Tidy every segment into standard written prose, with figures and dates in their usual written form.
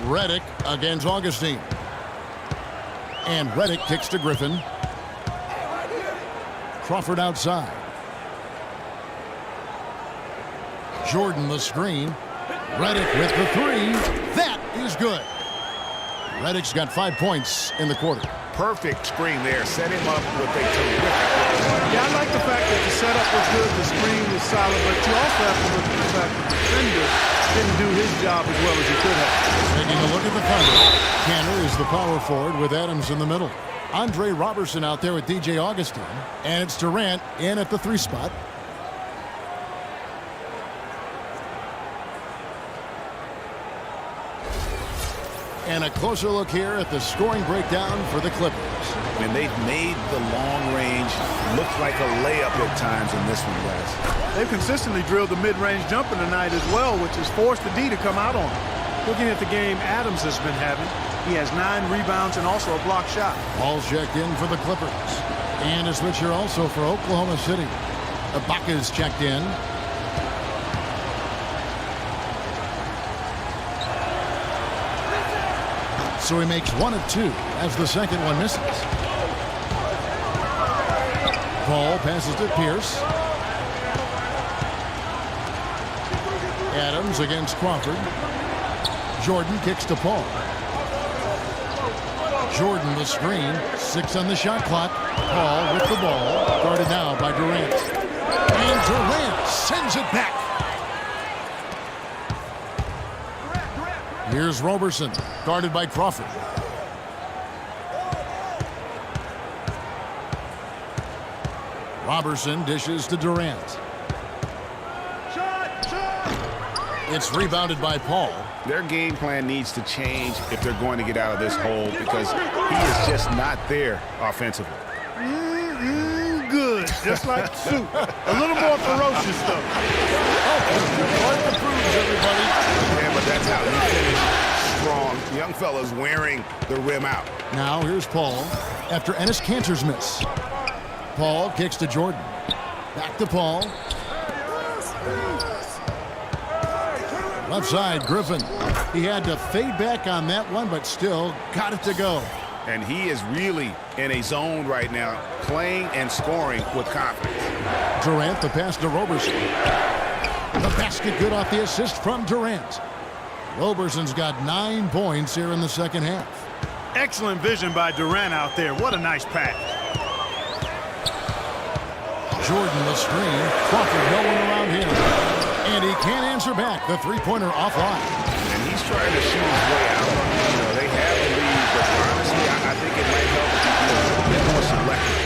Redick against Augustine. And Redick kicks to Griffin. Crawford outside. Jordan the screen. Redick with the three. That is good. Redick's got 5 points in the quarter. Perfect screen there. Set him up with a terrific. Yeah, I like the fact that the setup was good, the screen was solid, but you also have to look at the fact that the defender didn't do his job as well as he could have. Taking a look at the cover. Canner is the power forward with Adams in the middle. Andre Robertson out there with DJ Augustine. And it's Durant in at the 3 spot. And a closer look here at the scoring breakdown for the Clippers. And they've made the long range look like a layup at times in this one, guys. They've consistently drilled the mid-range jumper tonight as well, which has forced the D to come out on him. Looking at the game Adams has been having, he has 9 rebounds and also a block shot. Ball checked in for the Clippers. And a switch here also for Oklahoma City. Ibaka's checked in. So he makes 1 of 2 as the second one misses. Paul passes to Pierce. Adams against Crawford. Jordan kicks to Paul. Jordan the screen. 6 on the shot clock. Paul with the ball. Guarded now by Durant. And Durant sends it back. Here's Robertson, guarded by Crawford. Robertson dishes to Durant. It's rebounded by Paul. Their game plan needs to change if they're going to get out of this hole because he is just not there offensively. Good, just like soup. A little more ferocious stuff. Part the proves, everybody. Yeah, but that's how you finish strong. Young fella's wearing the rim out. Now here's Paul after Enes Kanter's miss. Paul kicks to Jordan. Back to Paul. Left side, Griffin. He had to fade back on that one, but still got it to go. And he is really in a zone right now, playing and scoring with confidence. Durant, the pass to Robertson. The basket good off the assist from Durant. Roberson's got 9 points here in the second half. Excellent vision by Durant out there. What a nice pass. Jordan the screen. Crawford, no one around him. And he can't answer back. The three-pointer offline. And he's trying to shoot his way out. You know, they have the lead, but honestly, I think it might help to be a bit more selective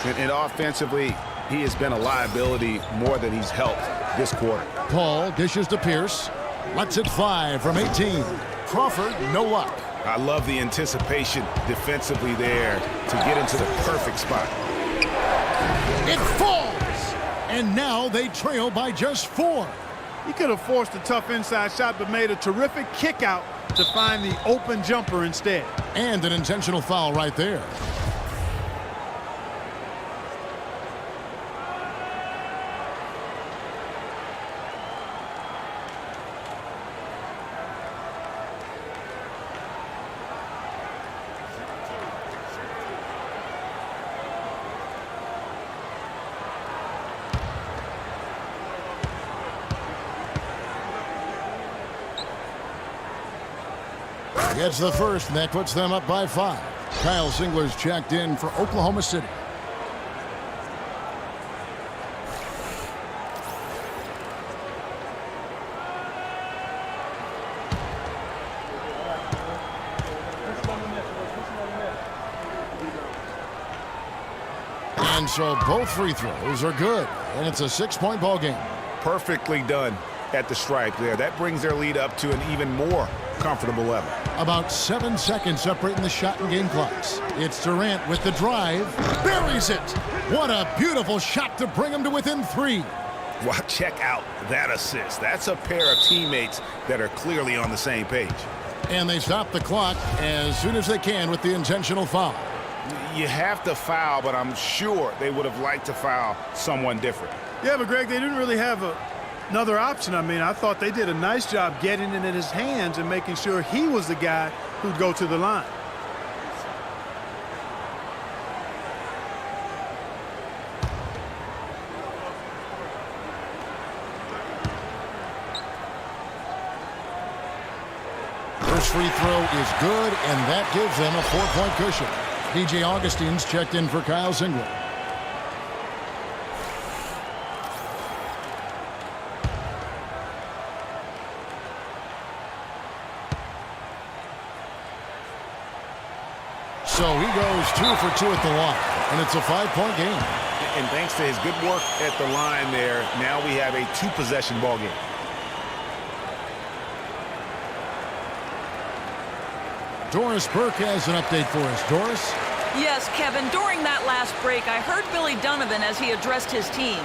tonight. And offensively, he has been a liability more than he's helped this quarter. Paul dishes to Pierce. Lets it fly from 18. Crawford, no luck. I love the anticipation defensively there to get into the perfect spot. It falls! And now they trail by just 4. He could have forced a tough inside shot, but made a terrific kick out to find the open jumper instead. And an intentional foul right there. Gets the first, and that puts them up by 5. Kyle Singler's checked in for Oklahoma City. And so both free throws are good, and it's a 6-point ball game. Perfectly done at the stripe there. That brings their lead up to an even more comfortable level. About 7 seconds separating the shot and game clocks. It's Durant with the drive. Buries it. What a beautiful shot to bring him to within 3. Well, check out that assist. That's a pair of teammates that are clearly on the same page. And they stop the clock as soon as they can with the intentional foul. You have to foul, but I'm sure they would have liked to foul someone different. Yeah, but Greg, they didn't really have a Another option. I mean, I thought they did a nice job getting it in his hands and making sure he was the guy who'd go to the line. First free throw is good, and that gives them a 4-point cushion. DJ Augustine's checked in for Kyle Zingler. So he goes 2 for 2 at the line, and it's a 5-point game. And thanks to his good work at the line there, now we have a 2-possession ball game. Doris Burke has an update for us. Doris? Yes, Kevin, during that last break, I heard Billy Donovan as he addressed his team.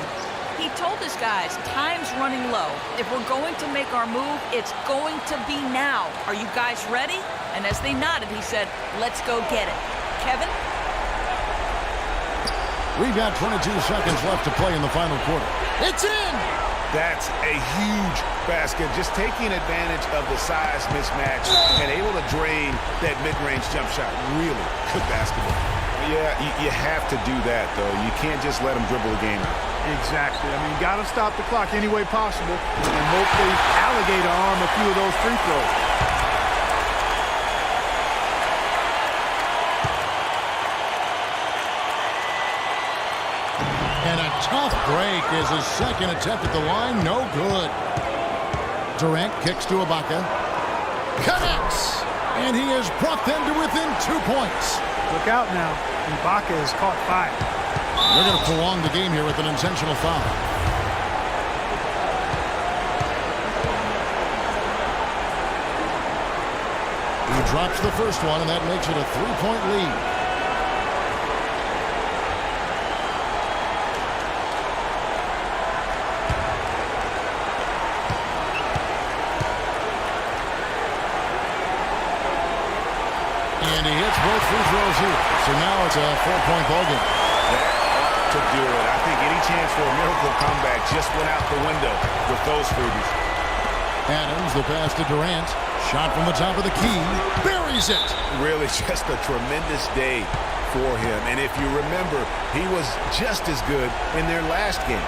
He told his guys, time's running low. If we're going to make our move, it's going to be now. Are you guys ready? And as they nodded, he said, let's go get it. Kevin? We've got 22 seconds left to play in the final quarter. It's in! That's a huge basket. Just taking advantage of the size mismatch and able to drain that mid-range jump shot. Really good basketball. Yeah, you have to do that, though. You can't just let them dribble the game out. Exactly. I mean, got to stop the clock any way possible and hopefully alligator arm a few of those free throws. And a tough break is his second attempt at the line. No good. Durant kicks to Ibaka. Connects! And he has brought them to within 2 points. Look out now. Ibaka has caught fire. They're going to prolong the game here with an intentional foul. He drops the first one, and that makes it a 3-point lead. And he hits both free throws here. So now it's a 4-point ball game. That ought to do it. I think any chance for a miracle comeback just went out the window with those freebies. Adams, the pass to Durant. Shot from the top of the key. Buries it. Really just a tremendous day for him. And if you remember, he was just as good in their last game.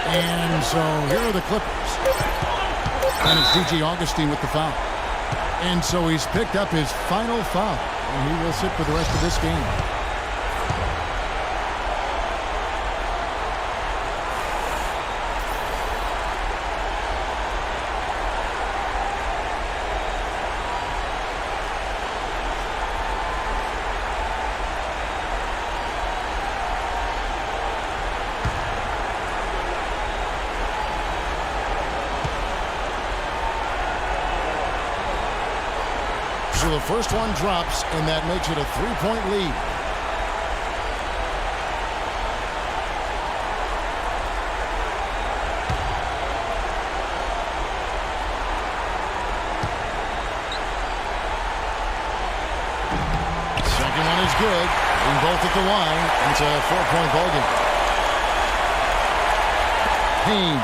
And so here are the Clippers. And it's DJ Augustine with the foul. And so he's picked up his final foul. And he will sit for the rest of this game. So the first one drops, and that makes it a 3-point lead. Second one is good. In both at the line. It's a 4-point ball game. Payne.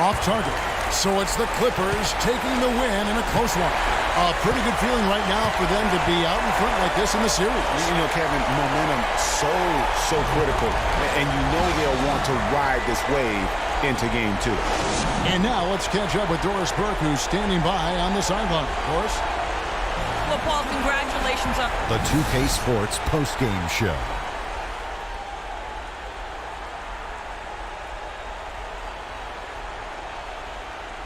Off target. So it's the Clippers taking the win in a close one. A pretty good feeling right now for them to be out in front like this in the series. You know, Kevin, momentum so critical. And you know they'll want to ride this wave into game 2. And now let's catch up with Doris Burke, who's standing by on the sideline. Doris? Well, Paul, congratulations on The 2K Sports postgame show.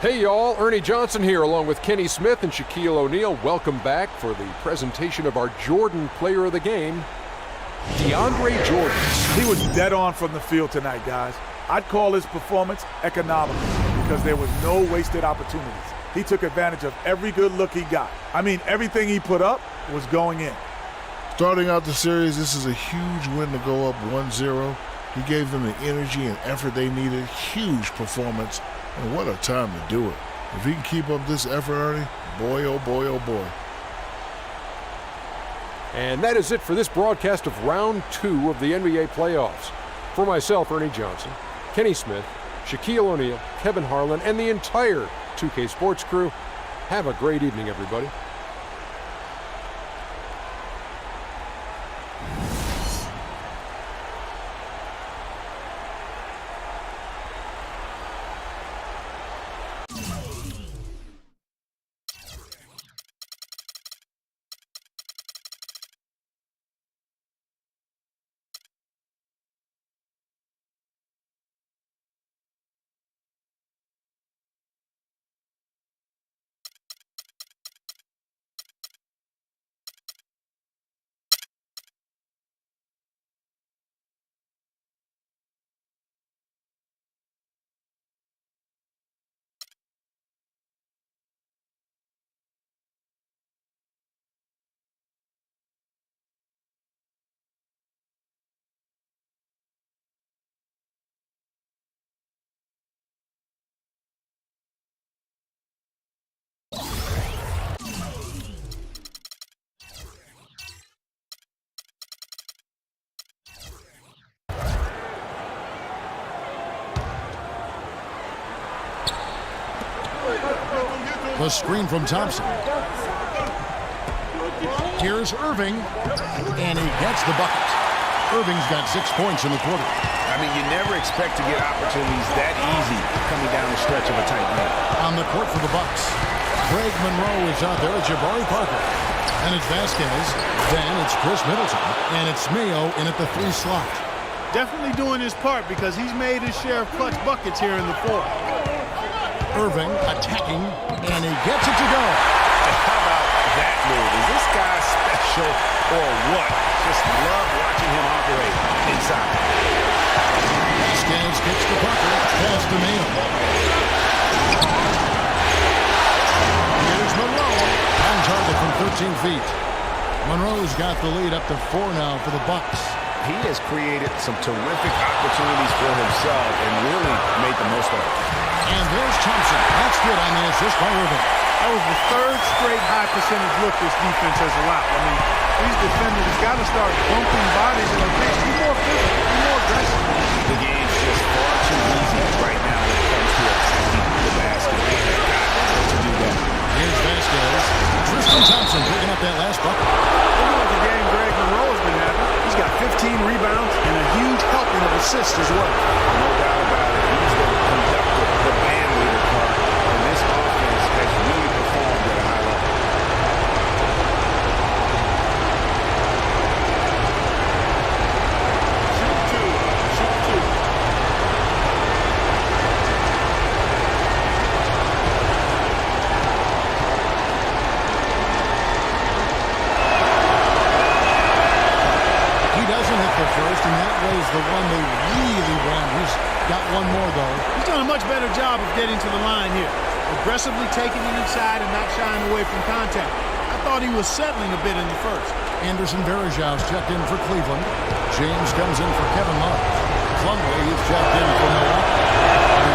Hey y'all, Ernie Johnson here along with Kenny Smith and Shaquille O'Neal. Welcome back for the presentation of our Jordan Player of the Game, DeAndre Jordan. He was dead on from the field tonight, guys. I'd call his performance economical because there was no wasted opportunities. He took advantage of every good look he got. I mean, everything he put up was going in. Starting out the series, this is a huge win to go up 1-0. He gave them the energy and effort they needed. Huge performance. And what a time to do it. If he can keep up this effort, Ernie, boy, oh boy, oh boy. And that is it for this broadcast of Round 2 of the NBA playoffs. For myself, Ernie Johnson, Kenny Smith, Shaquille O'Neal, Kevin Harlan, and the entire 2K Sports crew, have a great evening, everybody. The screen from Thompson. Here's Irving, and he gets the bucket. Irving's got 6 points in the quarter. I mean, you never expect to get opportunities that easy coming down the stretch of a tight game. On the court for the Bucks, Greg Monroe is out there with Jabari Parker. And it's Vasquez, then it's Chris Middleton, and it's Mayo in at the 3 slot. Definitely doing his part because he's made his share of clutch buckets here in the fourth. Irving attacking, and he gets it to go. How about that move? Is this guy special or what? Just love watching him operate inside. Vasquez kicks to Parker, pass to Mayo. Here's Monroe, on target from 13 feet. Monroe's got the lead up to 4 now for the Bucks. He has created some terrific opportunities for himself and really made the most of it. And there's Thompson. That's good on the assist by Irving. That was the third straight high percentage look this defense has allowed. I mean, these defenders got to start bumping bodies in the paint. Be more physical, be more aggressive. The game's just far too easy right now when it comes to attacking the basket. They have got to do that. Here's Vasquez. Tristan Thompson picking up that last bucket. Look at the game Greg Monroe has been having. He's got 15 rebounds and a huge helping of assists as well. No doubt about it. He's the conductor, the band leader part, and this offense has really performed at a high level. Shoot two. He doesn't hit the first, and that was the one they really wanted. He's got one more, though. He's done a much better job of getting to the line here. Aggressively taking it inside and not shying away from contact. I thought he was settling a bit in the first. Anderson Varejau's checked in for Cleveland. James comes in for Kevin Love. Plumlee is checked in for Milwaukee.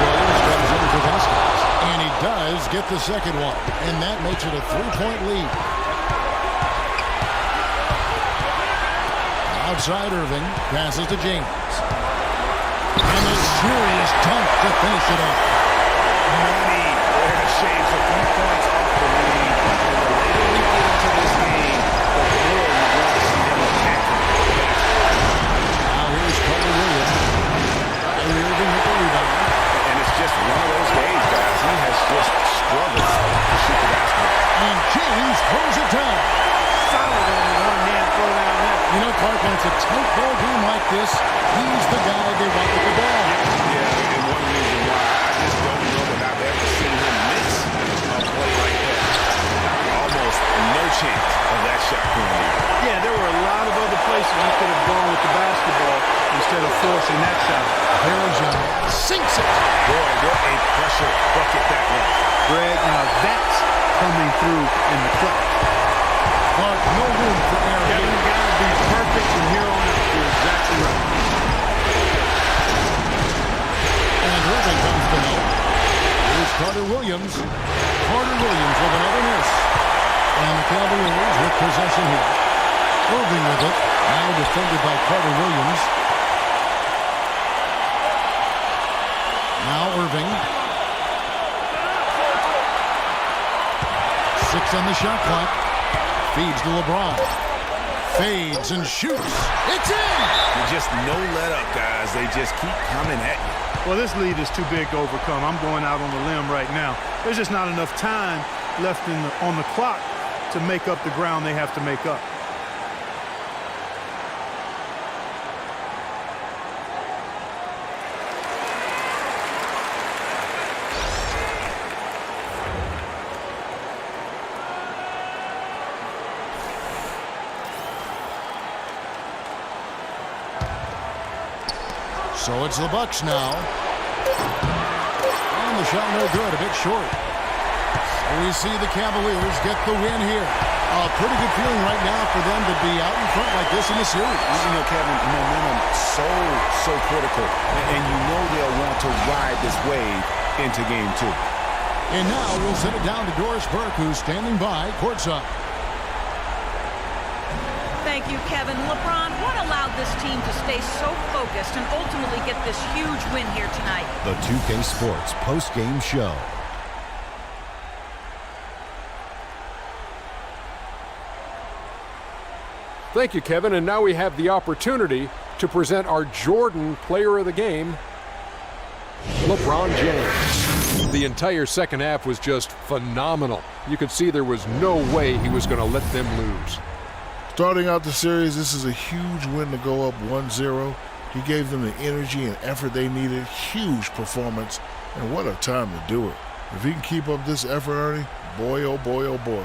Williams comes in for Vasquez. And he does get the second one. And that makes it a 3-point lead. Outside Irving, passes to James. And a serious dunk to finish it off. Money struggle to shoot the basketball. And James throws it down. Solid on the one-hand throw down there. You know, Clark, when it's a tight ball game like this, he's the guy they want with the ball. Yeah, and one reason why I just don't know that I've ever seen him miss a play like that. Almost no chance of that shot going in. Yeah, there were a lot of other places he could have gone with the basketball instead of forcing that shot. Harrison sinks it. Boy, what a pressure bucket that was. Greg, now that's coming through in the clutch. Clark, no room for error. Kevin, you got to be perfect from here on out. You're exactly right. And Irving comes to net. Here's Carter Williams. Carter Williams with another miss. And the Cavaliers with possession here. Irving with it. Now defended by Carter Williams. Now Irving. 6 on the shot clock. Feeds to LeBron. Fades and shoots. It's in! Just no let up, guys. They just keep coming at you. Well, this lead is too big to overcome. I'm going out on the limb right now. There's just not enough time left on the clock to make up the ground they have to make up. So it's the Bucks now. And the shot no good, a bit short. So we see the Cavaliers get the win here. A pretty good feeling right now for them to be out in front like this in the series. You know, Kevin, momentum so critical. And you know they'll want to ride this wave into game 2. And now we'll send it down to Doris Burke, who's standing by courtside. Thank you, Kevin. LeBron, what allowed this team to stay so focused and ultimately get this huge win here tonight? The 2K Sports post-game show. Thank you, Kevin. And now we have the opportunity to present our Jordan Player of the Game, LeBron James. The entire second half was just phenomenal. You could see there was no way he was going to let them lose. Starting out the series, this is a huge win to go up 1-0. He gave them the energy and effort they needed. Huge performance, and what a time to do it. If he can keep up this effort, Ernie, boy, oh boy, oh boy.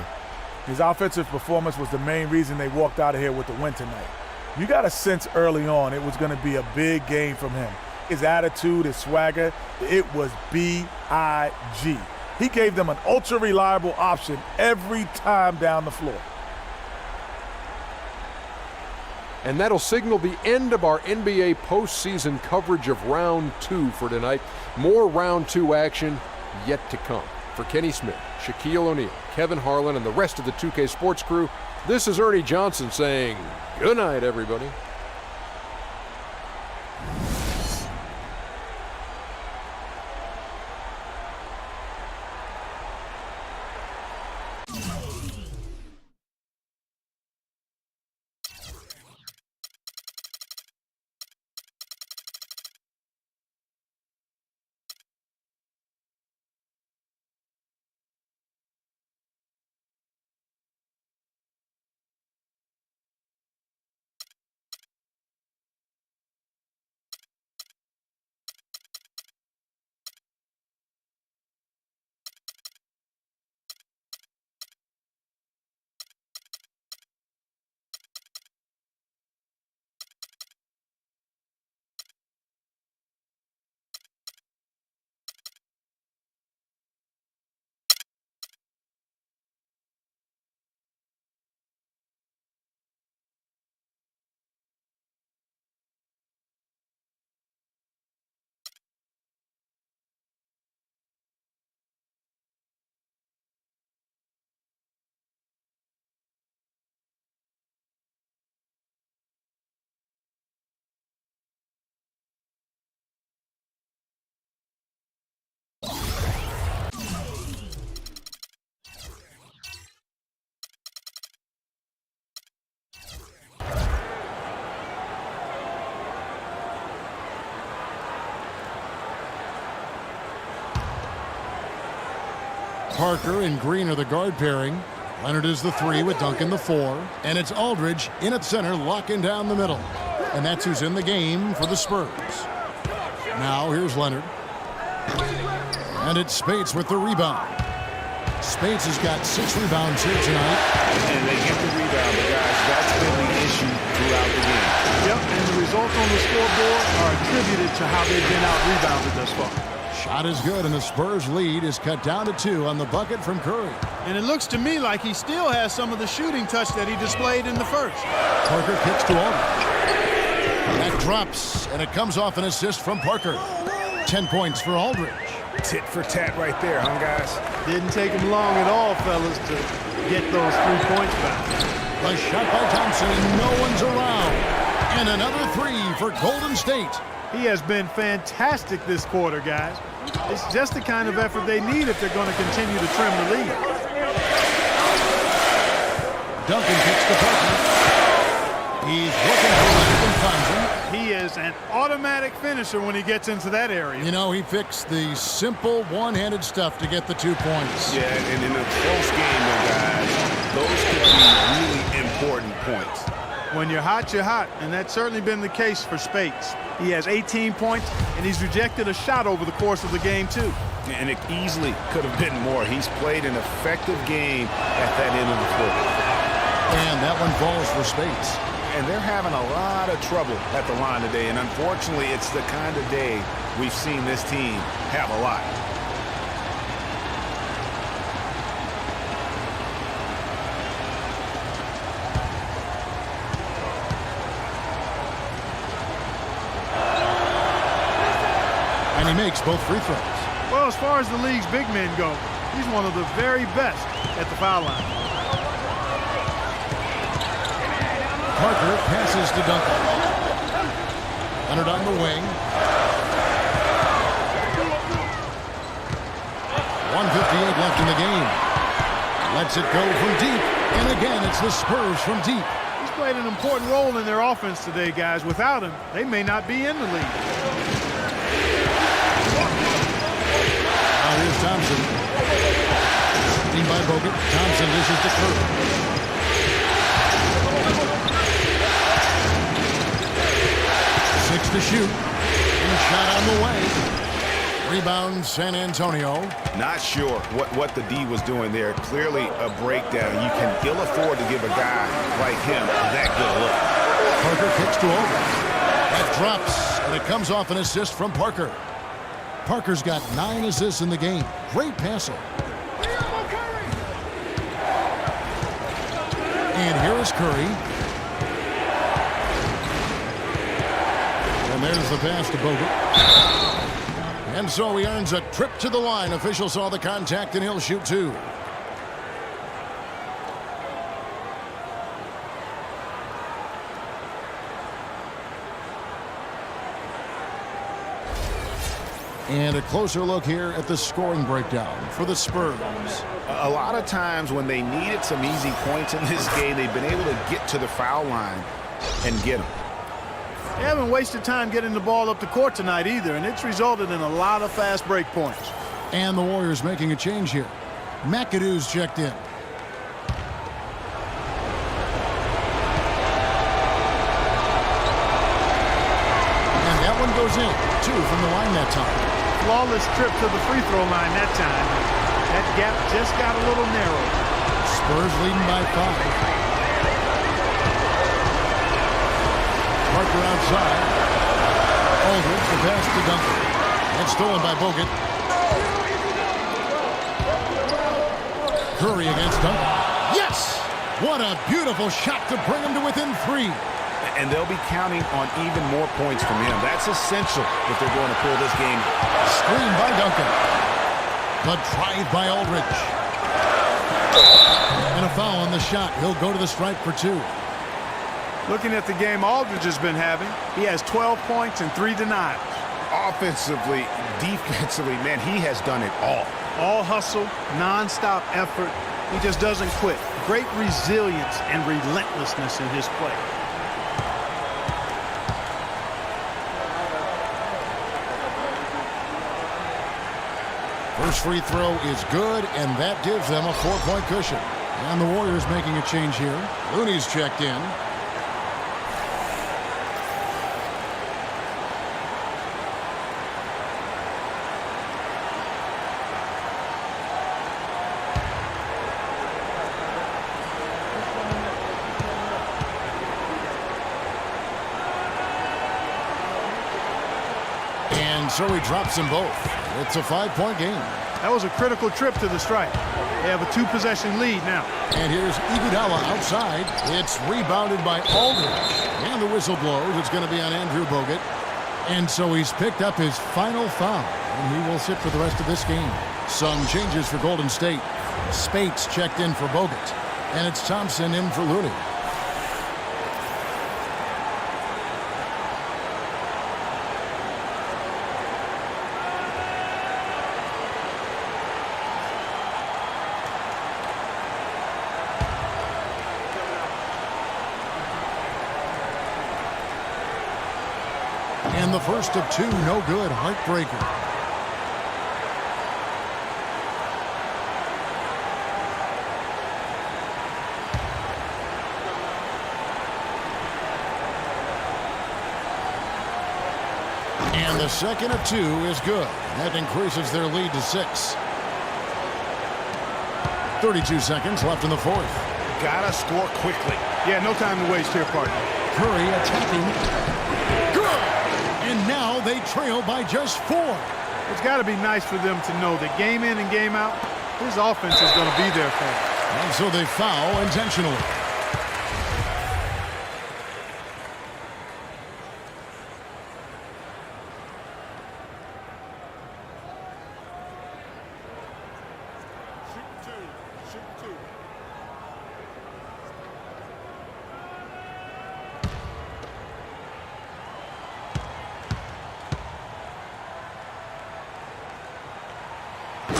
His offensive performance was the main reason they walked out of here with the win tonight. You got a sense early on it was going to be a big game from him. His attitude, his swagger, it was B-I-G. He gave them an ultra-reliable option every time down the floor. And that'll signal the end of our NBA postseason coverage of Round 2 for tonight. More Round 2 action yet to come. For Kenny Smith, Shaquille O'Neal, Kevin Harlan, and the rest of the 2K Sports crew, this is Ernie Johnson saying good night, everybody. Parker and Green are the guard pairing. Leonard is the 3 with Duncan the 4. And it's Aldridge in at center, locking down the middle. And that's who's in the game for the Spurs. Now here's Leonard. And it's Spates with the rebound. Spates has got 6 rebounds here tonight. And they get the rebound, but guys, that's been the issue throughout the game. Yep, and the results on the scoreboard are attributed to how they've been out-rebounded thus far. Shot is good, and the Spurs lead is cut down to 2 on the bucket from Curry. And it looks to me like he still has some of the shooting touch that he displayed in the first. Parker kicks to Aldridge. That drops, and it comes off an assist from Parker. 10 points for Aldridge. Tit for tat right there, huh, guys? Didn't take him long at all, fellas, to get those 3 points back. A shot by Thompson, and no one's around. And another 3 for Golden State. He has been fantastic this quarter, guys. It's just the kind of effort they need if they're going to continue to trim the lead. Duncan kicks to Parker. He's looking for Leonard and finds him. He is an automatic finisher when he gets into that area. You know, he fixed the simple one-handed stuff to get the 2 points. Yeah, and in a close game, though, guys, those could be really important points. When you're hot, and that's certainly been the case for Spates. He has 18 points, and he's rejected a shot over the course of the game, too. And it easily could have been more. He's played an effective game at that end of the floor. And that one falls for Spates. And they're having a lot of trouble at the line today, and unfortunately, it's the kind of day we've seen this team have a lot. And he makes both free throws. Well, as far as the league's big men go, he's one of the very best at the foul line. Parker passes to Duncan. Leonard on the wing. 1:58 left in the game. Lets it go from deep. And again, it's the Spurs from deep. He's played an important role in their offense today, guys. Without him, they may not be in the league. Now here's Thompson. Seen by Bogut. Thompson dishes to Curry. To shoot. And shot on the way. Rebound San Antonio. Not sure what the D was doing there. Clearly a breakdown. You can ill afford to give a guy like him that good a look. Parker kicks to Aldridge. That drops, and it comes off an assist from Parker. Parker's got 9 assists in the game. Great passer. And here is Curry. And there's the pass to Bogut. And so he earns a trip to the line. Official saw the contact, and he'll shoot 2. And a closer look here at the scoring breakdown for the Spurs. A lot of times when they needed some easy points in this game, they've been able to get to the foul line and get them. They haven't wasted time getting the ball up the court tonight either, and it's resulted in a lot of fast break points. And the Warriors making a change here. McAdoo's checked in. And that one goes in. 2 from the line that time. Flawless trip to the free throw line that time. That gap just got a little narrow. Spurs leading by 5. Parker outside. Aldridge, the pass to Duncan. And stolen by Bogut. Curry against Duncan. Yes! What a beautiful shot to bring him to within 3. And they'll be counting on even more points from him. That's essential if they're going to pull this game. Screen by Duncan. The drive by Aldridge. And a foul on the shot. He'll go to the stripe for 2. Looking at the game Aldridge has been having, he has 12 points and 3 denials. Offensively, defensively, man, he has done it all. All hustle, non-stop effort. He just doesn't quit. Great resilience and relentlessness in his play. First free throw is good, and that gives them a 4-point cushion. And the Warriors making a change here. Looney's checked in. And so he drops them both. It's a 5-point game. That was a critical trip to the stripe. They have a 2-possession lead now. And here's Iguodala outside. It's rebounded by Aldridge. And the whistle blows. It's going to be on Andrew Bogut. And so he's picked up his final foul. And he will sit for the rest of this game. Some changes for Golden State. Spates checked in for Bogut. And it's Thompson in for Looney. And the first of two, no good, heartbreaker. And the second of two is good. That increases their lead to 6. 32 seconds left in the fourth. Gotta score quickly. Yeah, no time to waste here, partner. Curry attacking. Good! And now they trail by just 4. It's got to be nice for them to know that game in and game out, his offense is going to be there for them. And so they foul intentionally.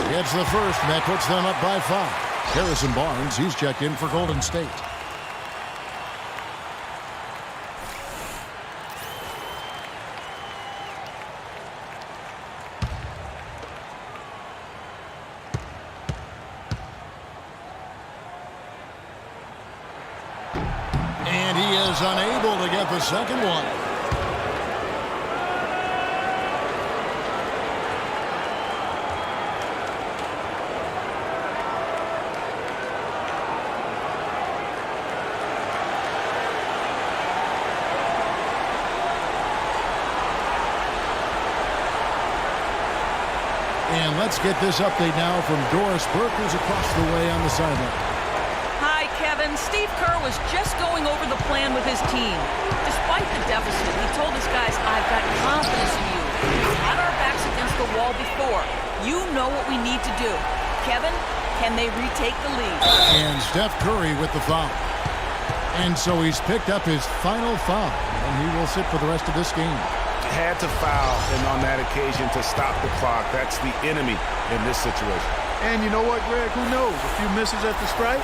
Gets the first, and that puts them up by 5. Harrison Barnes, he's checked in for Golden State. And he is unable to get the second one. And let's get this update now from Doris Burke, who's across the way on the sideline. Hi, Kevin. Steve Kerr was just going over the plan with his team. Despite the deficit, he told his guys, I've got confidence in you. We've had our backs against the wall before. You know what we need to do. Kevin, can they retake the lead? And Steph Curry with the foul. And so he's picked up his final foul, and he will sit for the rest of this game. Had to foul and on that occasion to stop the clock. That's the enemy in this situation. And you know what, Greg? Who knows? A few misses at the stripe,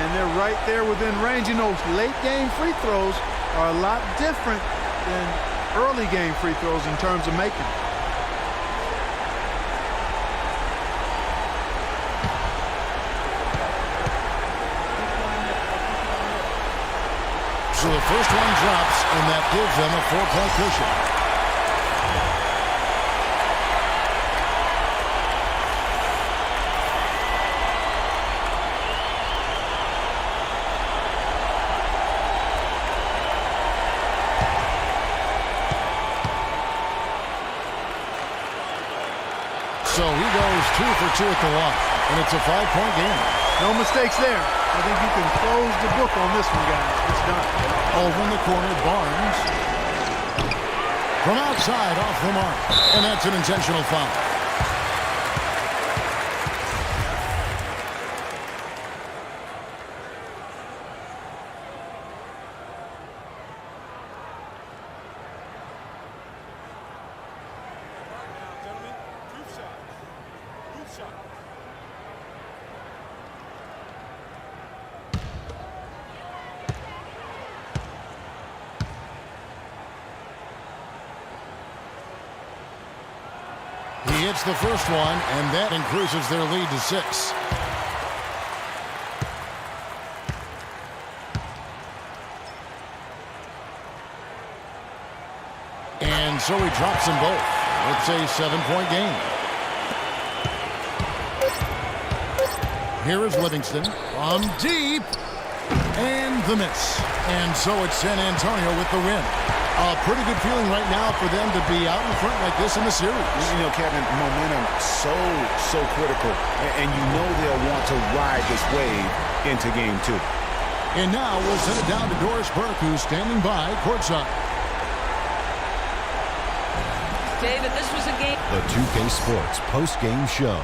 and they're right there within range. You know, late game free throws are a lot different than early game free throws in terms of making. So the first one drops, and that gives them a 4-point cushion. So he goes 2 for 2 at the line, and it's a 5-point game. No mistakes there. I think you can close the book on this one, guys. It's done. Over in the corner, Barnes. From outside, off the mark. And that's an intentional foul. He hits the first one, and that increases their lead to 6. And so he drops them both. It's a 7-point game. Here is Livingston from deep. And the miss. And so it's San Antonio with the win. A pretty good feeling right now for them to be out in front like this in the series. You know, Kevin, momentum so critical. And you know they'll want to ride this wave into game 2. And now we'll send it down to Doris Burke, who's standing by courtside. David, this was a game. The 2K Sports post-game show.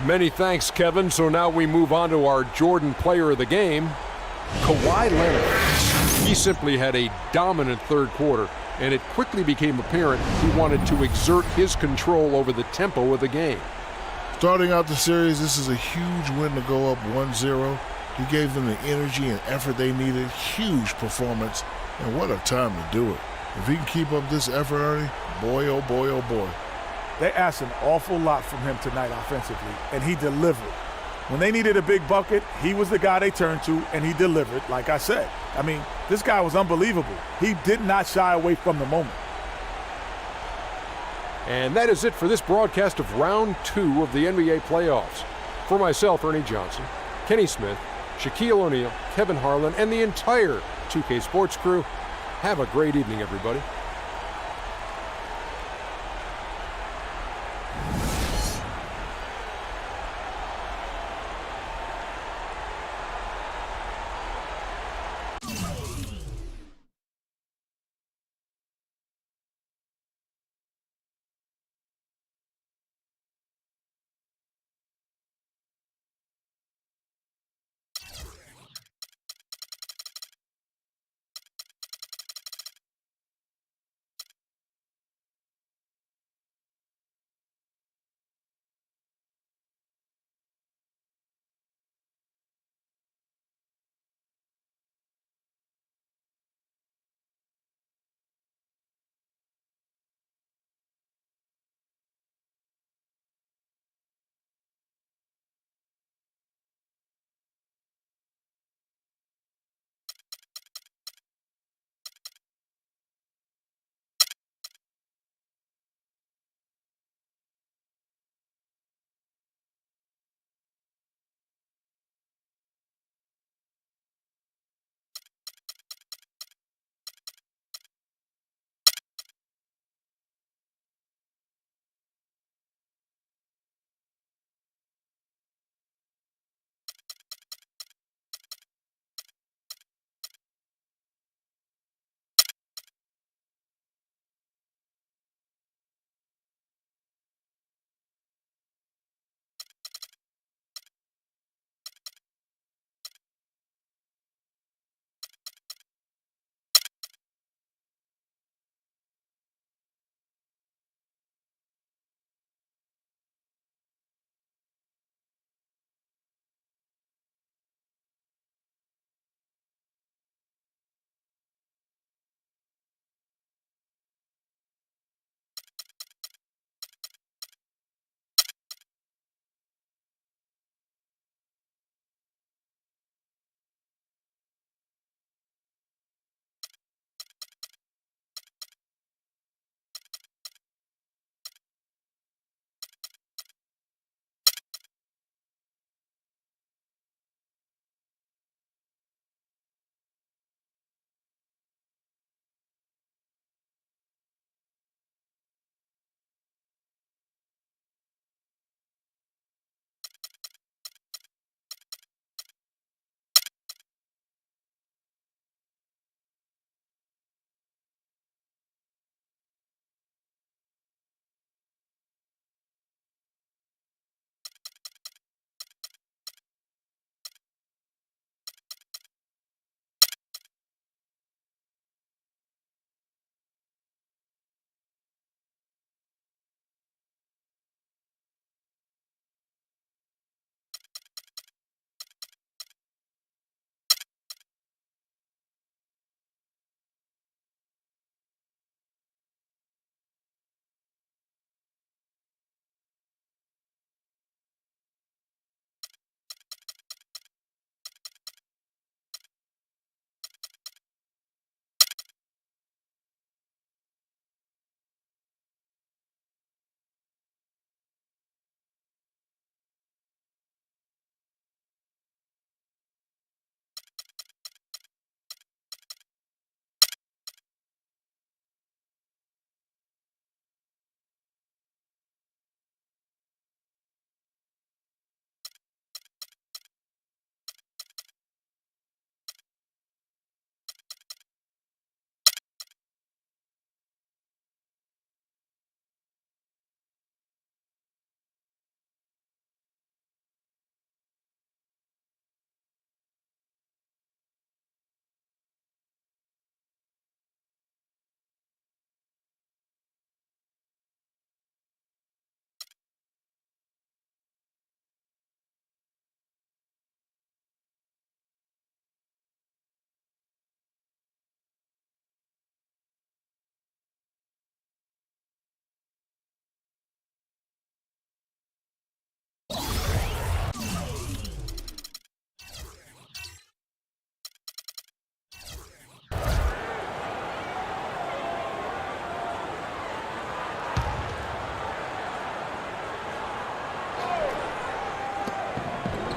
Many thanks, Kevin. So now we move on to our Jordan player of the game, Kawhi Leonard. He simply had a dominant third quarter, and it quickly became apparent he wanted to exert his control over the tempo of the game. Starting out the series, this is a huge win to go up 1-0. He gave them the energy and effort they needed. Huge performance, and what a time to do it. If he can keep up this effort, Ernie, boy, oh boy, oh boy. They asked an awful lot from him tonight offensively, and he delivered. When they needed a big bucket, he was the guy they turned to, and he delivered, like I said. I mean, this guy was unbelievable. He did not shy away from the moment. And that is it for this broadcast of Round 2 of the NBA playoffs. For myself, Ernie Johnson, Kenny Smith, Shaquille O'Neal, Kevin Harlan, and the entire 2K Sports crew, have a great evening, everybody.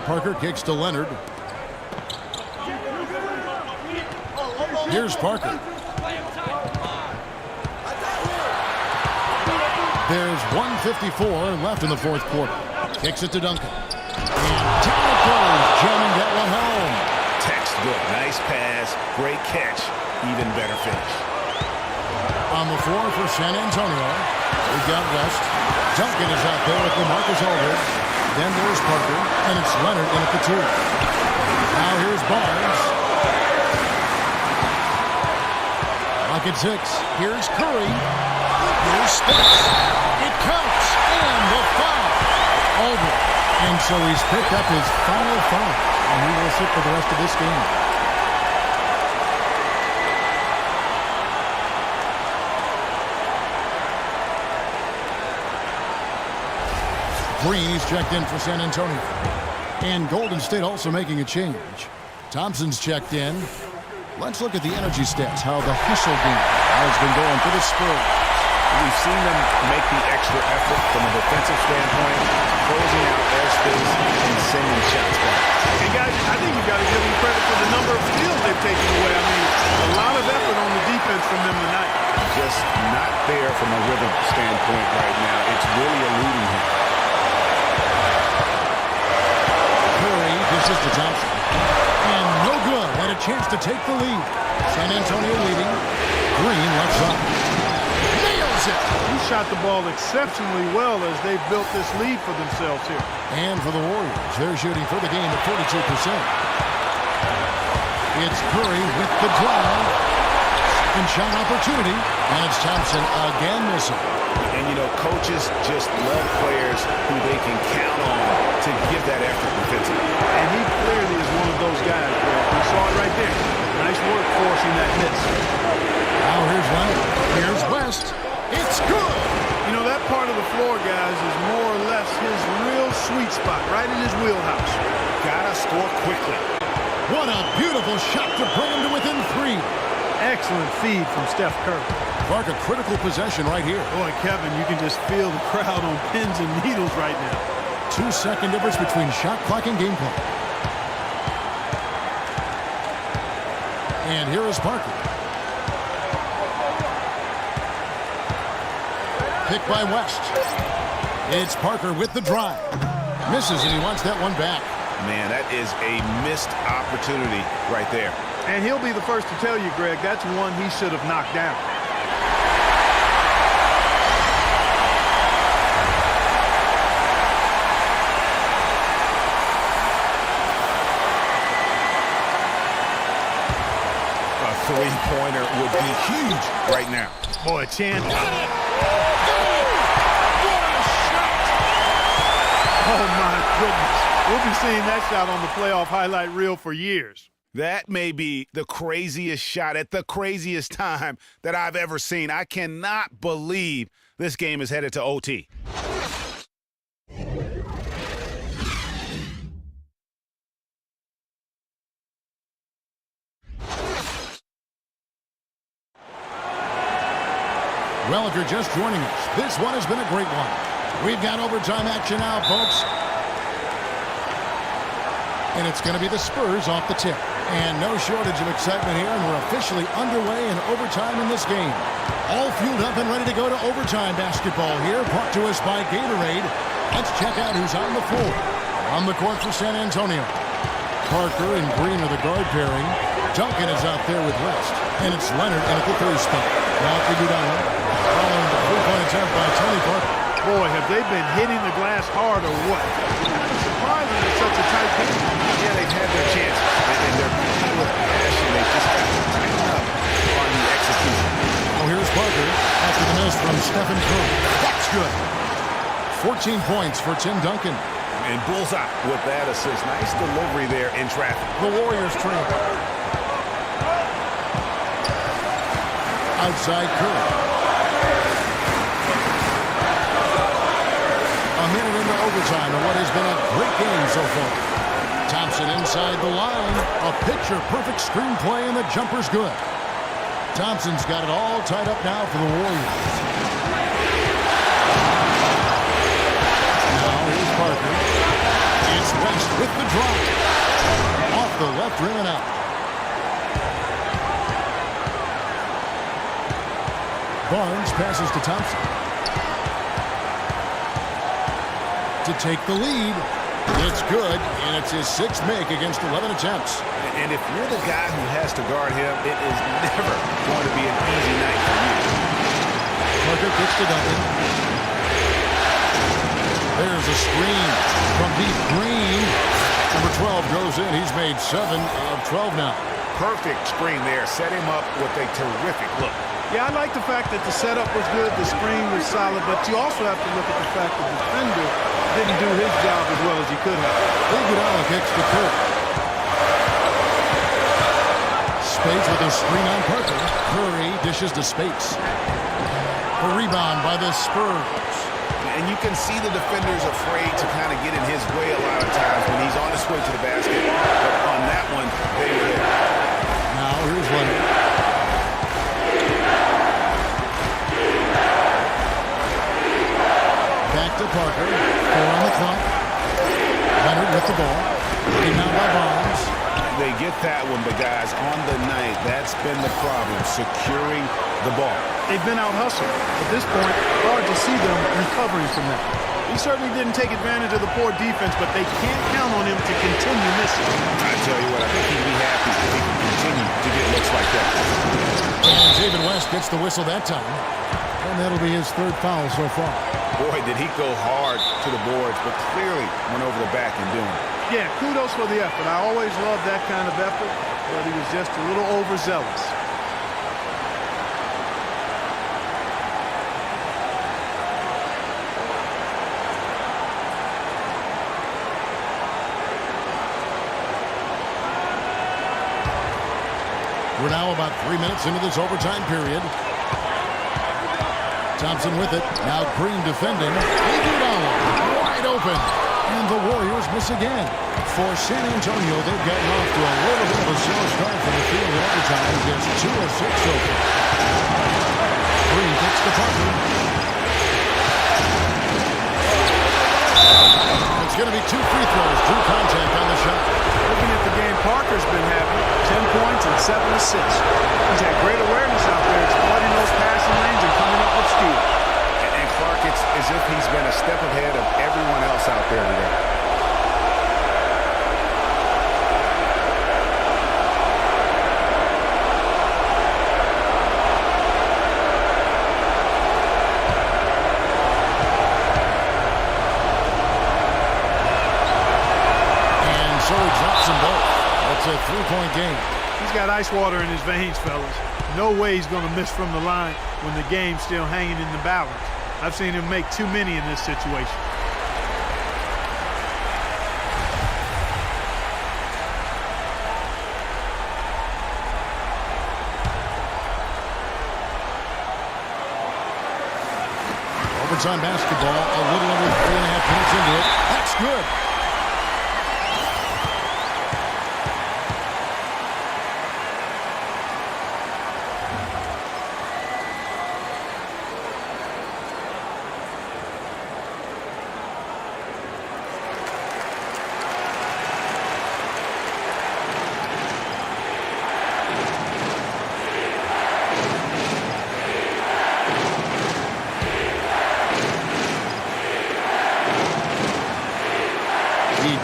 Parker kicks to Leonard. Here's Parker. There's 1:54 left in the fourth quarter. Kicks it to Duncan. And down it goes, jamming that one home. Textbook. Nice pass. Great catch. Even better finish. On the floor for San Antonio, we've got West. Duncan is out there with LaMarcus Aldridge. Then there's Parker, and it's Leonard in at the 2. Now here's Barnes. Lock at 6. Here's Curry. Here's Spence. It counts. And the foul. Aldridge. And so he's picked up his final foul. And he will sit for the rest of this game. Green is checked in for San Antonio. And Golden State also making a change. Thompson's checked in. Let's look at the energy stats, how the hustle game has been going for the Spurs. We've seen them make the extra effort from a defensive standpoint, closing out airspace and sending shots back. And guys, I think you've got to give them credit for the number of steals they've taken away. I mean, a lot of effort on the defense from them tonight. Just not there from a rhythm standpoint right now. It's really eluding him. Curry dishes to Thompson. And no good. Had a chance to take the lead. San Antonio leading. Green left up. Nails it. He shot the ball exceptionally well as they built this lead for themselves here. And for the Warriors, they're shooting for the game at 42%. It's Curry with the drive. Second shot opportunity. And it's Thompson again missing. And, you know, coaches just love players who they can count on to give that effort defensively. And he clearly is one of those guys, Greg. We saw it right there. Nice work forcing that miss. Now here's Leonard. Here's West. It's good. You know, that part of the floor, guys, is more or less his real sweet spot, right in his wheelhouse. Gotta score quickly. What a beautiful shot to bring him to within 3. Excellent feed from Steph Curry. Clark, a critical possession right here. Boy, Kevin, you can just feel the crowd on pins and needles right now. 2-second difference between shot clock and game clock. And here is Parker. Picked by West. It's Parker with the drive. Misses, and he wants that one back. Man, that is a missed opportunity right there. And he'll be the first to tell you, Greg, that's one he should have knocked down. A three-pointer would be huge right now. Boy, chance. Oh, my goodness. We'll be seeing that shot on the playoff highlight reel for years. That may be the craziest shot at the craziest time that I've ever seen. I cannot believe this game is headed to OT. Well, if you're just joining us, this one has been a great one. We've got overtime action now, folks. And it's going to be the Spurs off the tip. And no shortage of excitement here, and we're officially underway in overtime in this game. All fueled up and ready to go to overtime basketball here, brought to us by Gatorade. Let's check out who's on the floor. On the court for San Antonio. Parker and Green are the guard pairing. Duncan is out there with West. And it's Leonard in at the 3rd spot. Now to Iguodala. Following the three-point attempt by Tony Parker. Boy, have they been hitting the glass hard or what? Kind of surprising it's such a tight game. Yeah, they've had their chances, and they're playing with passion. They just got to tighten up on the execution. Oh, here's Parker after the miss from Stephen Curry. That's good. 14 points for Tim Duncan. And bullseye with that assist. Nice delivery there in traffic. The Warriors trail. Outside Curry. A minute into overtime in what has been a great game so far. Thompson inside the line. A picture-perfect screenplay, and the jumper's good. Thompson's got it all tied up now for the Warriors. Now here's Parker. It's West with the drive. left rim and out. Barnes passes to Thompson. To take the lead. It's good, and it's his 6th make against 11 attempts. And if you're the guy who has to guard him, it is never going to be an easy night for you. Parker kicks to Duncan. There's a screen from deep. Green. Number 12 goes in. He's made 7 of 12 now. Perfect screen there. Set him up with a terrific look. Yeah, I like the fact that the setup was good, the screen was solid, but you also have to look at the fact that the defender didn't do his job as well as he could have. Iguodala kicks to Kirk. Spates with a screen on Parker. Curry dishes to Spates. A rebound by the Spurs. And you can see the defender's afraid to kind of get in his way a lot of times when he's on his way to the basket. But on that one, they were there. Now here's Leonard. Back to Parker. 4 on the clock. Leonard with the ball. Taken out by Barnes. They get that one, but guys, on the night, that's been the problem, securing the ball. They've been out-hustled. At this point, hard to see them recovering from that. He certainly didn't take advantage of the poor defense, but they can't count on him to continue missing. I tell you what, I think he'd be happy if he can continue to get looks like that. And David West gets the whistle that time. And that'll be his 3rd foul so far. Boy, did he go hard to the boards, but clearly went over the back and doing it. Yeah, kudos for the effort. I always love that kind of effort, but he was just a little overzealous. We're now about 3 minutes into this overtime period. Thompson with it. Now Green defending. Iguodala wide open. And the Warriors miss again. For San Antonio, they've gotten off to a little bit of a slow start from the field in overtime. Just 2 of 6 so far. Green kicks to Parker. It's going to be 2 free throws. 2 contact on the shot. Looking at the game Parker's been having, 10 points and 7 assists. He's had great awareness out there, exploiting those passing lanes and coming up with steals. And Clark, it's as if he's been a step ahead of everyone else out there today. And so he drops them both. That's a 3-point game. He's got ice water in his veins, fellas. No way he's going to miss from the line when the game's still hanging in the balance. I've seen him make too many in this situation. Overtime basketball, a little over 3.5 minutes into it. That's good.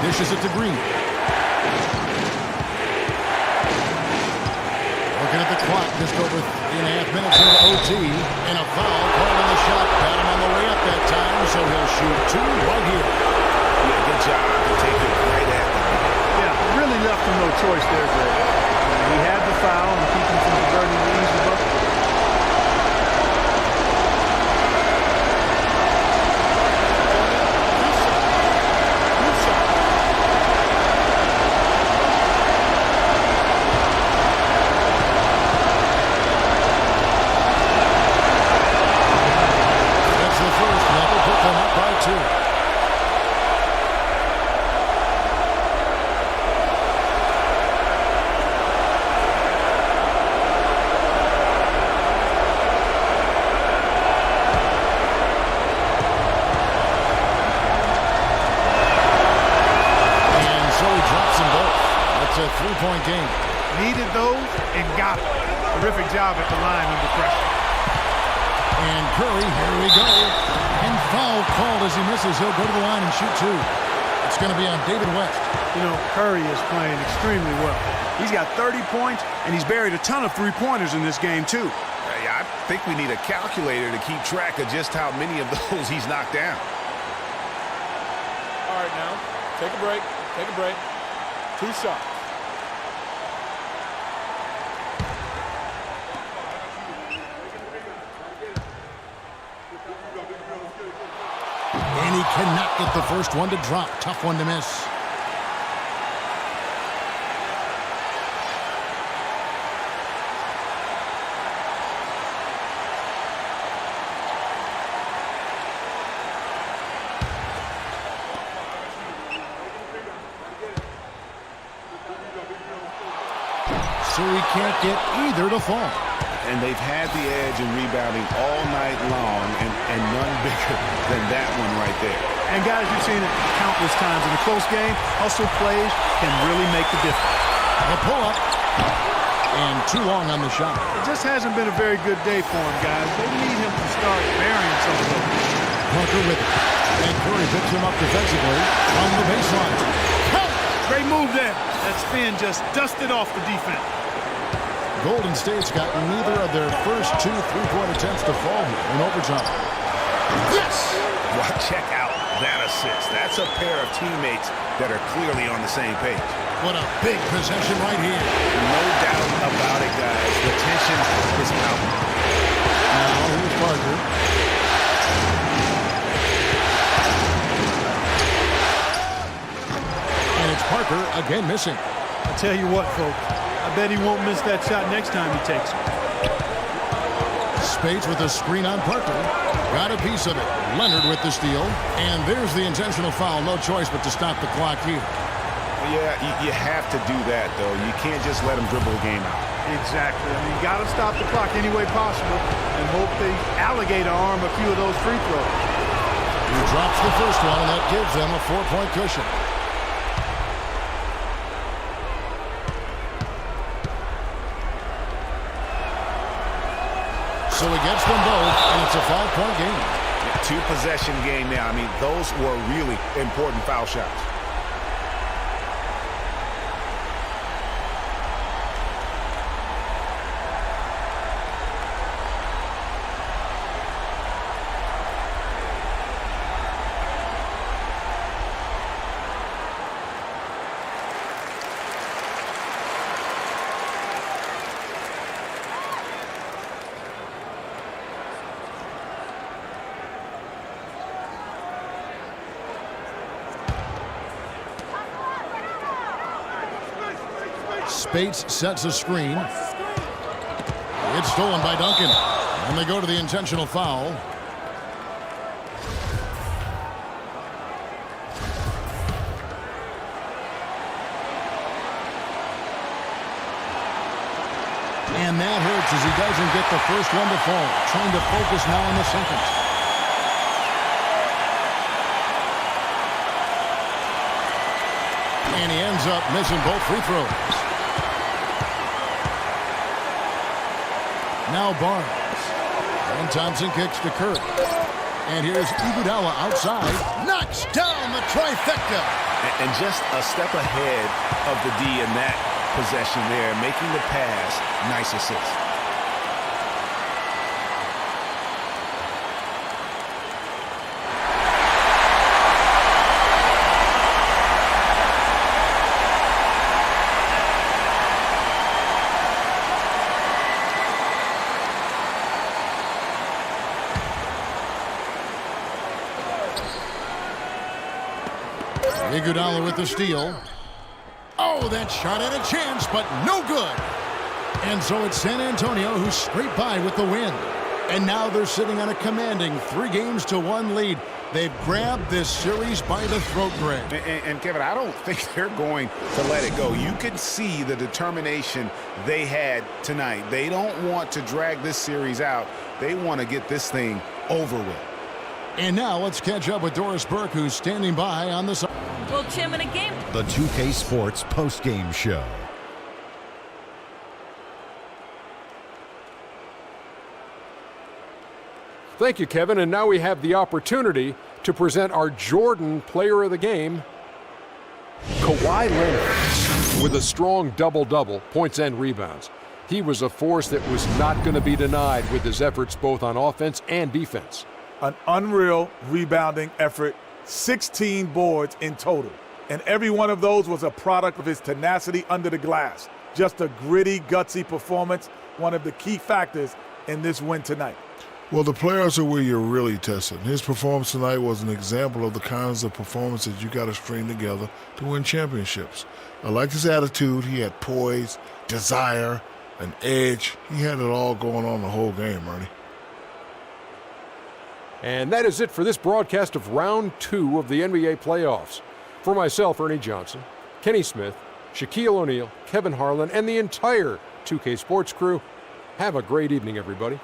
Dishes it to Green. Looking at the clock, just over 3.5 minutes into OT, and a foul calling the shot. Got him on the way up that time, so he'll shoot 2 right here. Yeah, good job to take it right at him. Yeah, really left him no choice there, Greg. He had the foul and keep him from converting the easy bucket. terrific job at the line under pressure. And Curry, here we go. And foul called as he misses. He'll go to the line and shoot two. It's going to be on David West. You know, Curry is playing extremely well. He's got 30 points, and he's buried a ton of three-pointers in this game, too. I think we need a calculator to keep track of just how many of those he's knocked down. All right, now, take a break. Take a break. 2 shots. And he cannot get the first one to drop. Tough one to miss. So he can't get either to fall. And they've had the edge in rebounding all night long, and none bigger than that one right there. And guys, you've seen it countless times in a close game. Hustle plays can really make the difference. The pull-up. And too long on the shot. It just hasn't been a very good day for him, guys. They need him to start burying some of those. Parker with it. And Curry picks him up defensively on the baseline. Great move there. That spin just dusted off the defense. Golden State's got neither of their first 2 3-point attempts to fall here in overtime. Yes! Well, check out that assist. That's a pair of teammates that are clearly on the same page. What a big possession right here. No doubt about it, guys. The tension is palpable. Now here's Parker. And it's Parker again missing. I tell you what, folks. I bet he won't miss that shot next time he takes it. Spades with a screen on Parker. Got a piece of it. Leonard with the steal. And there's the intentional foul. No choice but to stop the clock here. Yeah, you have to do that, though. You can't just let him dribble the game out. Exactly. I mean, you got to stop the clock any way possible and hope they alligator arm a few of those free throws. He drops the first one, and that gives them a 4-point cushion. So he gets them both, and it's a 5-point game. 2-possession game now. I mean, those were really important foul shots. Speights sets a screen. It's stolen by Duncan. And they go to the intentional foul. And that hurts as he doesn't get the first one to fall. Trying to focus now on the second. And he ends up missing both free throws. Now Barnes. And Thompson kicks to Curry. And here's Iguodala outside. Knocks down the trifecta. And just a step ahead of the D in that possession there, making the pass. Nice assist. Iguodala with the steal. Oh, that shot had a chance, but no good. And so it's San Antonio who scraped by with the win. And now they're sitting on a commanding 3-1 lead. They've grabbed this series by the throat, Greg. And Kevin, I don't think they're going to let it go. You can see the determination they had tonight. They don't want to drag this series out. They want to get this thing over with. And now let's catch up with Doris Burke, who's standing by on the side. Well, Jim, in a game. The 2K Sports postgame show. Thank you, Kevin. And now we have the opportunity to present our Jordan Player of the Game, Kawhi Leonard, with a strong double-double, points and rebounds. He was a force that was not going to be denied with his efforts both on offense and defense. An unreal rebounding effort, 16 boards in total. And every one of those was a product of his tenacity under the glass. Just a gritty, gutsy performance, one of the key factors in this win tonight. Well, the players are where you're really tested. His performance tonight was an example of the kinds of performances you got to string together to win championships. I liked his attitude. He had poise, desire, an edge. He had it all going on the whole game, Ernie. And that is it for this broadcast of Round 2 of the NBA playoffs. For myself, Ernie Johnson, Kenny Smith, Shaquille O'Neal, Kevin Harlan, and the entire 2K Sports crew, have a great evening, everybody.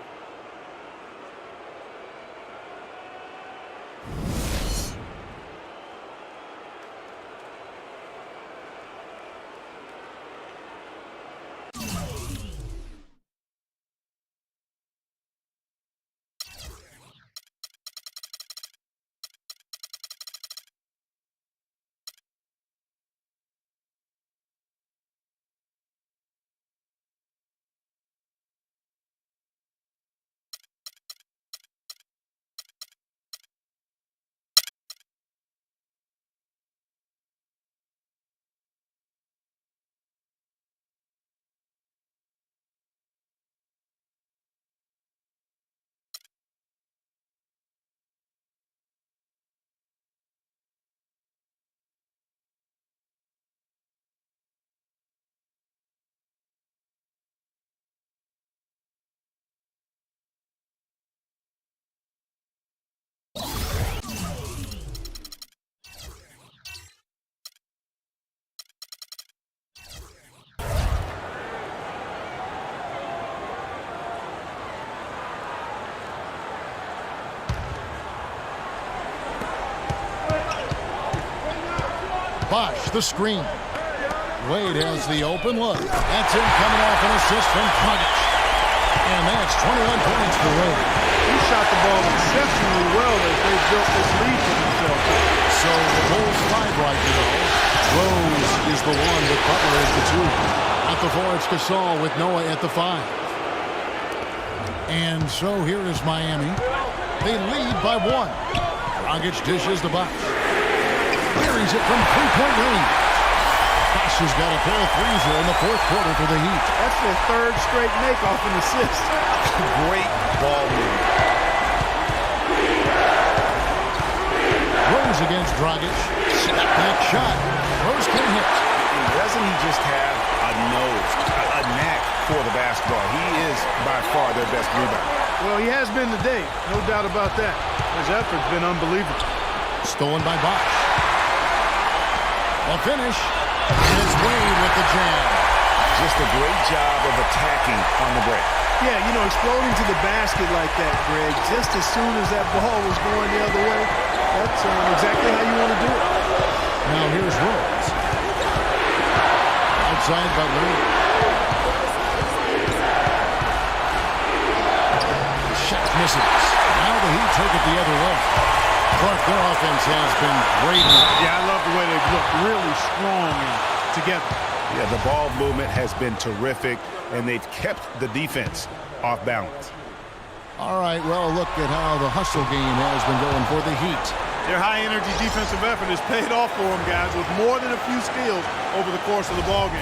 Bosh, the screen. Wade has the open look. That's him coming off an assist from Dragic. And that's 21 points for Wade. He shot the ball exceptionally well as they built this lead for themselves. So the Bulls 5 right now. Rose is the 1 with Butler as the 2. At the 4, it's Gasol with Noah at the 5. And so here is Miami. They lead by 1. Dragic dishes the Bosh. Buries it from three-point range. Bosh has got a pair of threes here in the fourth quarter for the Heat. That's their third straight make-off and assist. Great ball movement. Rose against Dragic. Back shot. Rose can hit. And doesn't he just have a nose, a knack for the basketball? He is by far their best rebounder. Well, he has been today. No doubt about that. His effort's been unbelievable. Stolen by Bosh. A finish. And it's Wade with the jam. Just a great job of attacking on the break. Yeah, you know, exploding to the basket like that, Greg, just as soon as that ball was going the other way, that's exactly how you want to do it. Now here's Rose. Outside Butler. The shot misses. Now the Heat take it the other way. Clark, their offense has been great. Yeah, I love the way they've looked really strong and together. Yeah, the ball movement has been terrific, and they've kept the defense off balance. All right, well, look at how the hustle game has been going for the Heat. Their high-energy defensive effort has paid off for them, guys, with more than a few steals over the course of the ballgame.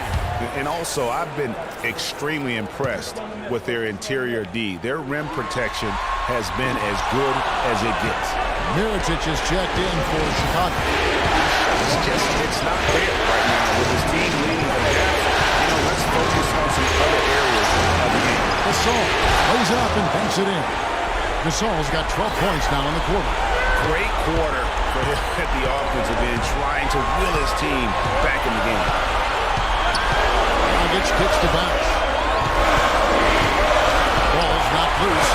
And also, I've been extremely impressed with their interior D. Their rim protection has been as good as it gets. Mirotic is checked in for Chicago. It's not there right now with his team leading the half. You know, let's focus on some other areas of the game. Gasol lays it up and banks it in. Gasol's got 12 points now in the quarter. Great quarter for him at the offensive end, trying to will his team back in the game. Dragic kicks to Bosh. Ball's knocked loose.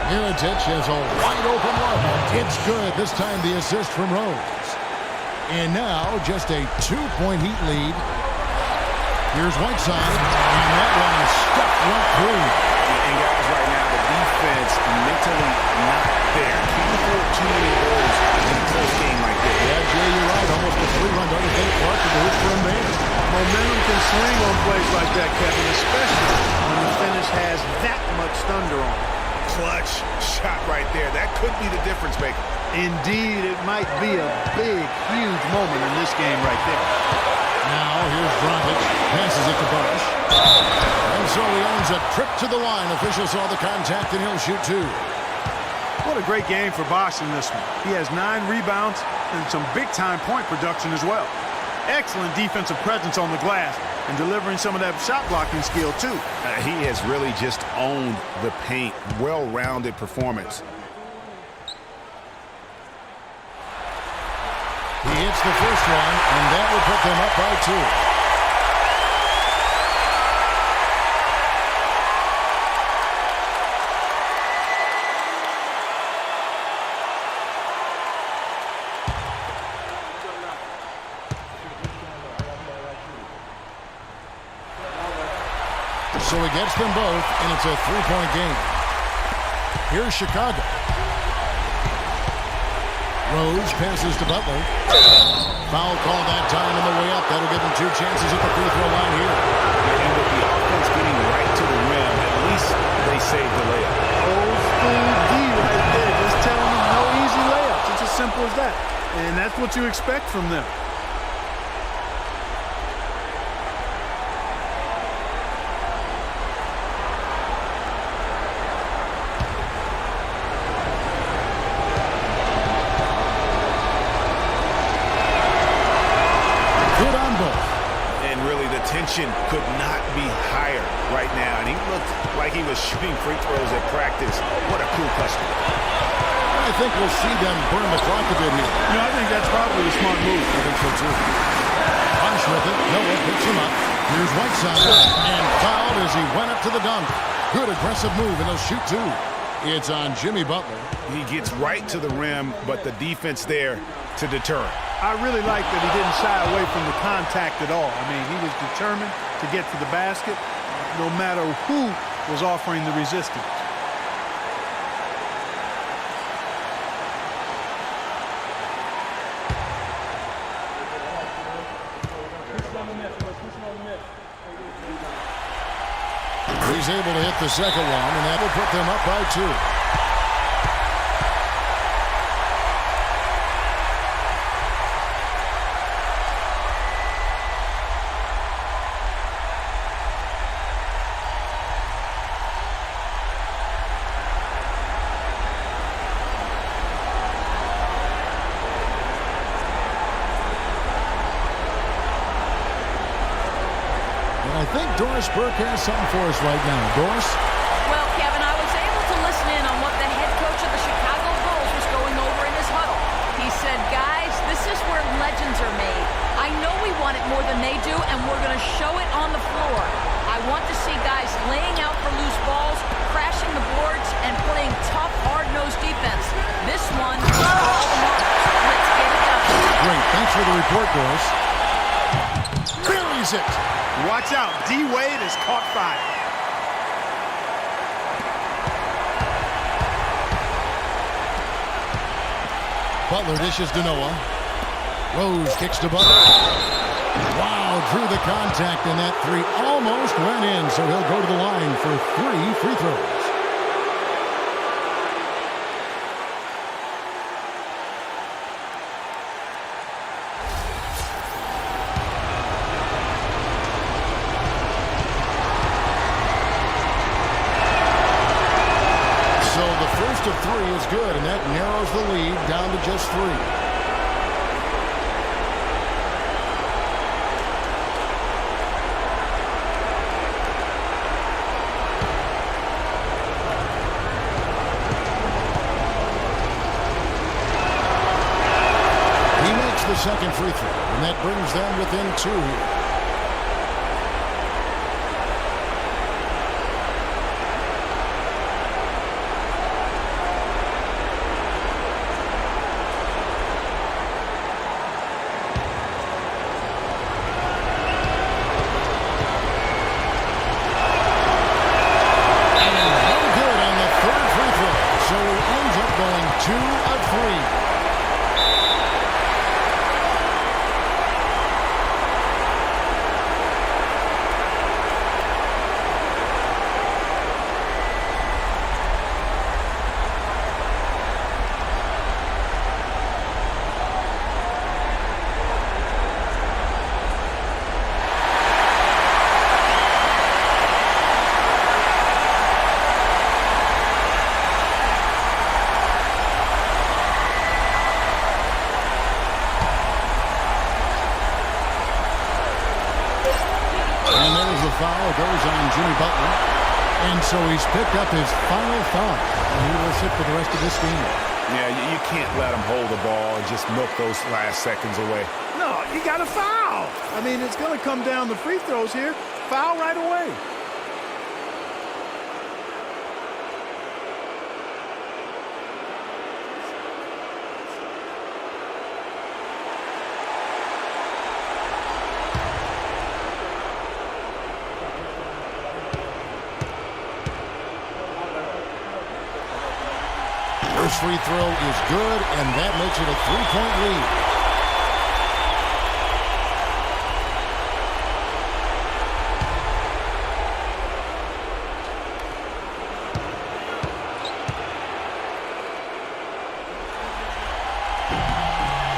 Mirotic has a wide open look. It's good. This time the assist from Rose. And now just a 2-point Heat lead. Here's Whiteside, and that one stuck right through. And guys, right now, the defense mentally not there. Can't afford too many goals in a close game like this. Yeah, Jay, you're right. Almost a 3-run double take Clark to the hoop for him there. Momentum can swing on plays like that, Kevin, especially when the finish has that much thunder on it. Clutch shot right there. That could be the difference maker. Indeed, it might be a big, huge moment in this game right there. Now, here's Dragic. Passes it to Bosch. And so he earns a trip to the line. Official saw the contact, and he'll shoot two. What a great game for Bosch in this one. He has 9 rebounds and some big-time point production as well. Excellent defensive presence on the glass and delivering some of that shot-blocking skill, too. He has really just owned the paint. Well-rounded performance. He hits the first one, and that will put them up by 2. So he gets them both, and it's a 3-point game. Here's Chicago. Rose passes to Butler. Foul call that time on the way up. That'll give him 2 chances at the free throw line here. And with the offense getting right to the rim, at least they saved the layup. Old school D right there, just telling them no easy layups. It's as simple as that. And that's what you expect from them. Could not be higher right now, and he looked like he was shooting free throws at practice. What a cool customer. I think we'll see them burn the clock a bit here. You know, I think that's probably a smart move. I think so, too. Bosch with it. Noah picks him up. Here's Whiteside, and fouled as he went up to the dunk. Good aggressive move, and he'll shoot 2. It's on Jimmy Butler. He gets right to the rim, but the defense there to deter him. I really like that he didn't shy away from the contact at all. I mean, he was determined to get to the basket no matter who was offering the resistance. He's able to hit the second one, and that will put them up by 2. I think Doris Burke has something for us right now. Doris? Well, Kevin, I was able to listen in on what the head coach of the Chicago Bulls was going over in his huddle. He said, guys, this is where legends are made. I know we want it more than they do, and we're going to show it on the floor. I want to see guys laying out for loose balls, crashing the boards, and playing tough, hard-nosed defense. This one, all the marks. Let's get it done. Great. Thanks for the report, Doris. Buries it. Watch out, D-Wade has caught fire. Butler dishes to Noah. Rose kicks to Butler. Wow, drew the contact, and that 3 almost went in, so he'll go to the line for 3 free throws. Of 3 is good, and that narrows the lead down to just 3. He makes the second free throw, and that brings them within 2 here. on Jimmy Butler. And so he's picked up his final foul. And he will sit for the rest of this game. Yeah, you can't let him hold the ball and just milk those last seconds away. No, you got to foul. I mean, it's going to come down to free throws here. Foul right away. First free throw is good, and that makes it a 3-point lead.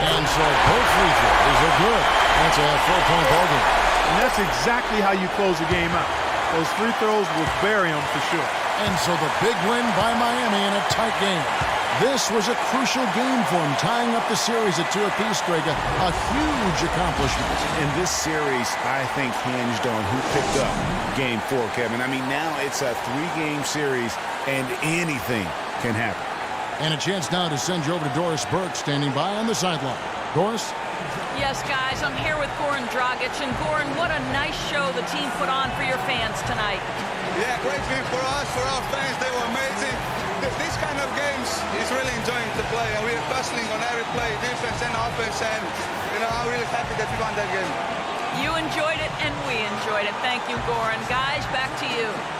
And so both free throws are good. That's a 4-point ball game. And that's exactly how you close a game out. Those free throws will bury them for sure. And so the big win by Miami in a tight game. This was a crucial game for him, tying up the series at 2 apiece, Greg. A huge accomplishment. And this series, I think, hinged on who picked up Game 4, Kevin. I mean, now it's a 3-game series, and anything can happen. And a chance now to send you over to Doris Burke, standing by on the sideline. Doris? Yes, guys, I'm here with Goran Dragic. And Goran, what a nice show the team put on for your fans tonight. Yeah, great game for us, for our fans. They were amazing. This kind of games is really enjoying to play, and we are hustling on every play, defense and offense, and I'm really happy that we won that game. You enjoyed it, and we enjoyed it. Thank you, Goran. Guys, back to you.